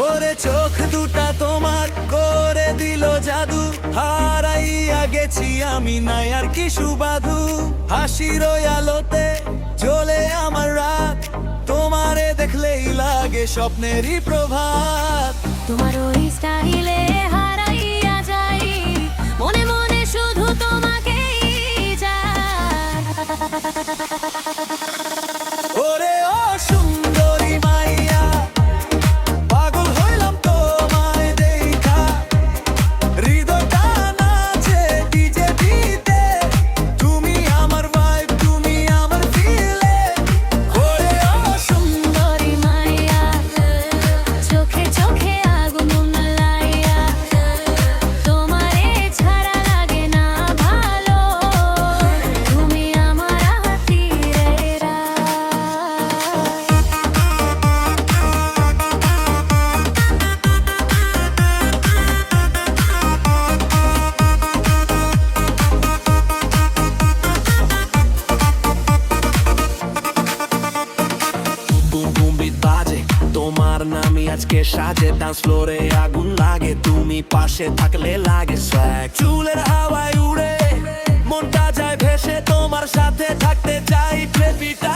ওরে চোখ দুটা তোমার করে দিল জাদু, হারাইয়া গেছি আমি নাই আর কি সুবাদু। হাসির আলোতে জ্বলে আমার রাত, তোমারে দেখলেই লাগে স্বপ্নেরই প্রভাত। তোমার ওই স্টাইলে হারাইয়া যাই, মনে মনে শুধু তোমাকেই চাই। ওরে ও সুন্দরী মাইয়া, পাগল হইলাম তোমায় দেখা, হৃদয়টা নাচে ডিজে বিতে, তুমি আমার ভাইব, তুমি আমার ফিলে। ওরে ও সুন্দরী মাইয়া, চোখে চোখে আগুন লাইয়া, তোমারে ছাড়া লাগে না ভালো, তুমি আমার হাতিরের রায়। বুম বুম বিট বাজে, তোমার নামই আজকে সাজে, ডান্স ফ্লোরে আগুন লাগে, তুমি পাশে থাকলে লাগে স্ব্যাগ। চুলের হাওয়ায় উড়ে মনটা যায় ভেসে, তোমার সাথে থাকতে চাই প্রেমিটা।